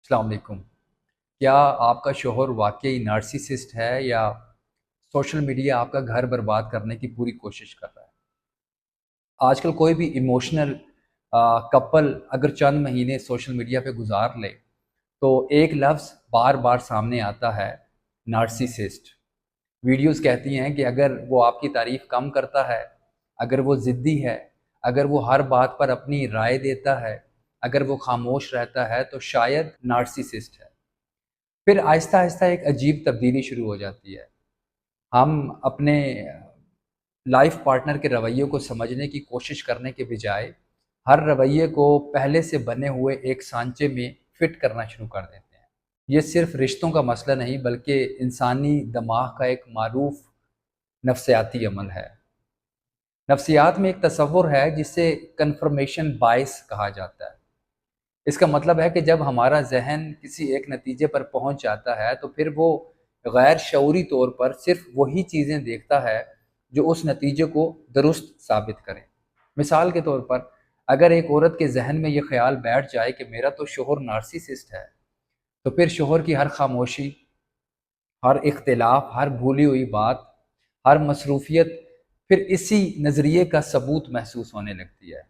السلام علیکم۔ کیا آپ کا شوہر واقعی نارسیسسٹ ہے یا سوشل میڈیا آپ کا گھر برباد کرنے کی پوری کوشش کر رہا ہے؟ آج کل کوئی بھی ایموشنل کپل اگر چند مہینے سوشل میڈیا پہ گزار لے تو ایک لفظ بار بار سامنے آتا ہے: نارسیسسٹ۔ ویڈیوز کہتی ہیں کہ اگر وہ آپ کی تعریف کم کرتا ہے، اگر وہ ضدی ہے، اگر وہ ہر بات پر اپنی رائے دیتا ہے، اگر وہ خاموش رہتا ہے تو شاید نارسیسسٹ ہے۔ پھر آہستہ آہستہ ایک عجیب تبدیلی شروع ہو جاتی ہے۔ ہم اپنے لائف پارٹنر کے رویے کو سمجھنے کی کوشش کرنے کے بجائے ہر رویے کو پہلے سے بنے ہوئے ایک سانچے میں فٹ کرنا شروع کر دیتے ہیں۔ یہ صرف رشتوں کا مسئلہ نہیں بلکہ انسانی دماغ کا ایک معروف نفسیاتی عمل ہے۔ نفسیات میں ایک تصور ہے جسے کنفرمیشن بائس کہا جاتا ہے۔ اس کا مطلب ہے کہ جب ہمارا ذہن کسی ایک نتیجے پر پہنچ جاتا ہے تو پھر وہ غیر شعوری طور پر صرف وہی چیزیں دیکھتا ہے جو اس نتیجے کو درست ثابت کریں۔ مثال کے طور پر، اگر ایک عورت کے ذہن میں یہ خیال بیٹھ جائے کہ میرا تو شوہر نارسیسسٹ ہے، تو پھر شوہر کی ہر خاموشی، ہر اختلاف، ہر بھولی ہوئی بات، ہر مصروفیت پھر اسی نظریے کا ثبوت محسوس ہونے لگتی ہے۔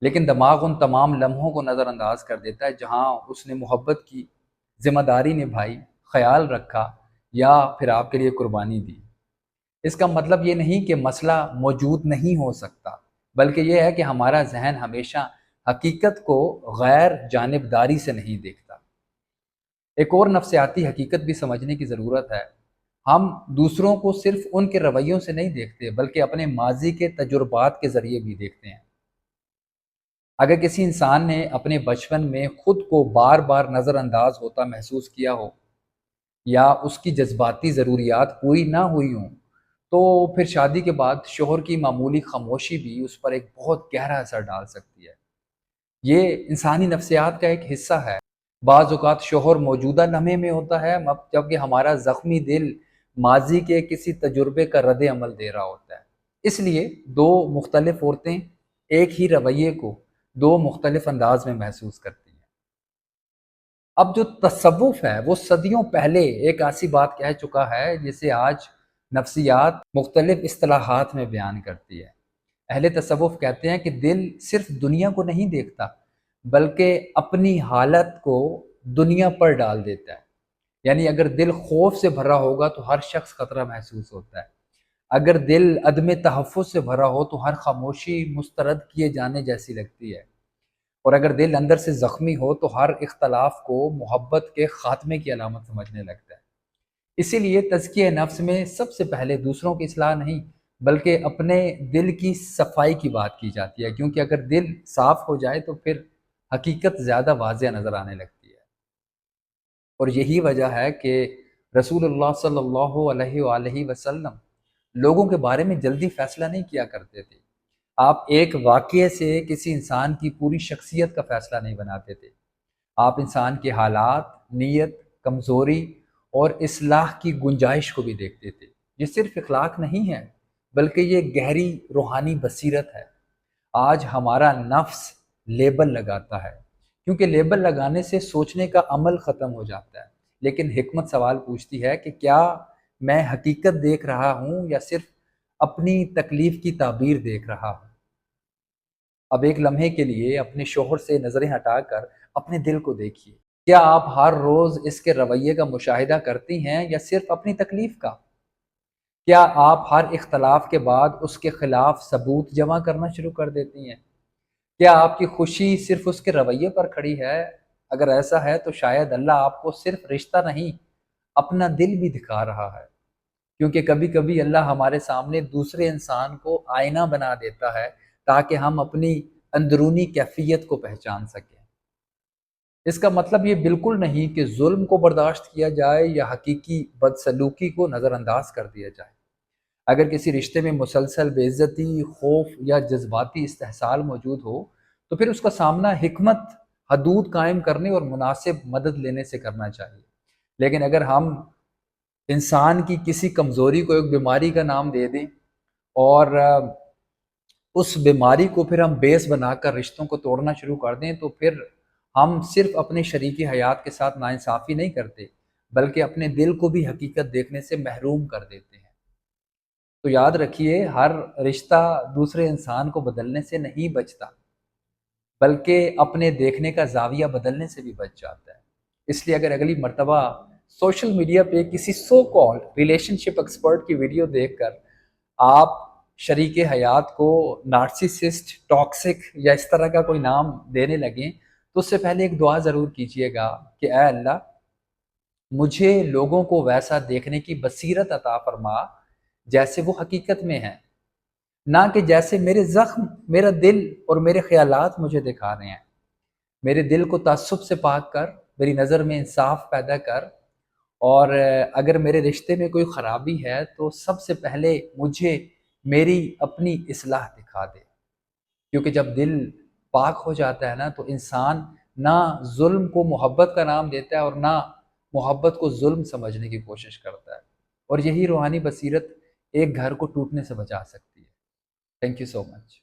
لیکن دماغ ان تمام لمحوں کو نظر انداز کر دیتا ہے جہاں اس نے محبت کی، ذمہ داری نبھائی، خیال رکھا یا پھر آپ کے لیے قربانی دی۔ اس کا مطلب یہ نہیں کہ مسئلہ موجود نہیں ہو سکتا، بلکہ یہ ہے کہ ہمارا ذہن ہمیشہ حقیقت کو غیر جانبداری سے نہیں دیکھتا۔ ایک اور نفسیاتی حقیقت بھی سمجھنے کی ضرورت ہے۔ ہم دوسروں کو صرف ان کے رویوں سے نہیں دیکھتے بلکہ اپنے ماضی کے تجربات کے ذریعے بھی دیکھتے ہیں۔ اگر کسی انسان نے اپنے بچپن میں خود کو بار بار نظر انداز ہوتا محسوس کیا ہو یا اس کی جذباتی ضروریات پوری نہ ہوئی ہوں، تو پھر شادی کے بعد شوہر کی معمولی خاموشی بھی اس پر ایک بہت گہرا اثر ڈال سکتی ہے۔ یہ انسانی نفسیات کا ایک حصہ ہے۔ بعض اوقات شوہر موجودہ لمحے میں ہوتا ہے جبکہ ہمارا زخمی دل ماضی کے کسی تجربے کا رد عمل دے رہا ہوتا ہے۔ اس لیے دو مختلف عورتیں ایک ہی رویے کو دو مختلف انداز میں محسوس کرتی ہیں۔ اب جو تصوف ہے وہ صدیوں پہلے ایک ایسی بات کہہ چکا ہے جسے آج نفسیات مختلف اصطلاحات میں بیان کرتی ہے۔ اہل تصوف کہتے ہیں کہ دل صرف دنیا کو نہیں دیکھتا بلکہ اپنی حالت کو دنیا پر ڈال دیتا ہے۔ یعنی اگر دل خوف سے بھرا ہوگا تو ہر شخص خطرہ محسوس ہوتا ہے، اگر دل عدم تحفظ سے بھرا ہو تو ہر خاموشی مسترد کیے جانے جیسی لگتی ہے، اور اگر دل اندر سے زخمی ہو تو ہر اختلاف کو محبت کے خاتمے کی علامت سمجھنے لگتا ہے۔ اسی لیے تزکیہ نفس میں سب سے پہلے دوسروں کی اصلاح نہیں بلکہ اپنے دل کی صفائی کی بات کی جاتی ہے، کیونکہ اگر دل صاف ہو جائے تو پھر حقیقت زیادہ واضح نظر آنے لگتی ہے۔ اور یہی وجہ ہے کہ رسول اللہ صلی اللہ علیہ وآلہ وسلم لوگوں کے بارے میں جلدی فیصلہ نہیں کیا کرتے تھے۔ آپ ایک واقعے سے کسی انسان کی پوری شخصیت کا فیصلہ نہیں بناتے تھے۔ آپ انسان کے حالات، نیت، کمزوری اور اصلاح کی گنجائش کو بھی دیکھتے تھے۔ یہ صرف اخلاق نہیں ہے بلکہ یہ گہری روحانی بصیرت ہے۔ آج ہمارا نفس لیبل لگاتا ہے، کیونکہ لیبل لگانے سے سوچنے کا عمل ختم ہو جاتا ہے، لیکن حکمت سوال پوچھتی ہے کہ کیا میں حقیقت دیکھ رہا ہوں یا صرف اپنی تکلیف کی تعبیر دیکھ رہا ہوں؟ اب ایک لمحے کے لیے اپنے شوہر سے نظریں ہٹا کر اپنے دل کو دیکھیے۔ کیا آپ ہر روز اس کے رویے کا مشاہدہ کرتی ہیں یا صرف اپنی تکلیف کا؟ کیا آپ ہر اختلاف کے بعد اس کے خلاف ثبوت جمع کرنا شروع کر دیتی ہیں؟ کیا آپ کی خوشی صرف اس کے رویے پر کھڑی ہے؟ اگر ایسا ہے تو شاید اللہ آپ کو صرف رشتہ نہیں، اپنا دل بھی دکھا رہا ہے، کیونکہ کبھی کبھی اللہ ہمارے سامنے دوسرے انسان کو آئینہ بنا دیتا ہے تاکہ ہم اپنی اندرونی کیفیت کو پہچان سکیں۔ اس کا مطلب یہ بالکل نہیں کہ ظلم کو برداشت کیا جائے یا حقیقی بدسلوکی کو نظر انداز کر دیا جائے۔ اگر کسی رشتے میں مسلسل بے عزتی، خوف یا جذباتی استحصال موجود ہو تو پھر اس کا سامنا حکمت، حدود قائم کرنے اور مناسب مدد لینے سے کرنا چاہیے۔ لیکن اگر ہم انسان کی کسی کمزوری کو ایک بیماری کا نام دے دیں اور اس بیماری کو پھر ہم بیس بنا کر رشتوں کو توڑنا شروع کر دیں تو پھر ہم صرف اپنے شریک حیات کے ساتھ ناانصافی نہیں کرتے بلکہ اپنے دل کو بھی حقیقت دیکھنے سے محروم کر دیتے ہیں۔ تو یاد رکھیے، ہر رشتہ دوسرے انسان کو بدلنے سے نہیں بچتا بلکہ اپنے دیکھنے کا زاویہ بدلنے سے بھی بچ جاتا ہے۔ اس لیے اگر اگلی مرتبہ سوشل میڈیا پہ کسی سو کال ریلیشن شپ ایکسپرٹ کی ویڈیو دیکھ کر آپ شریک حیات کو نارسسسٹ، ٹاکسک یا اس طرح کا کوئی نام دینے لگیں تو اس سے پہلے ایک دعا ضرور کیجئے گا کہ اے اللہ، مجھے لوگوں کو ویسا دیکھنے کی بصیرت عطا فرما جیسے وہ حقیقت میں ہیں، نہ کہ جیسے میرے زخم، میرا دل اور میرے خیالات مجھے دکھا رہے ہیں۔ میرے دل کو تعصب سے پاک کر، میری نظر میں انصاف پیدا کر، اور اگر میرے رشتے میں کوئی خرابی ہے تو سب سے پہلے مجھے میری اپنی اصلاح دکھا دے، کیونکہ جب دل پاک ہو جاتا ہے نا تو انسان نہ ظلم کو محبت کا نام دیتا ہے اور نہ محبت کو ظلم سمجھنے کی کوشش کرتا ہے، اور یہی روحانی بصیرت ایک گھر کو ٹوٹنے سے بچا سکتی ہے۔ Thank you so much.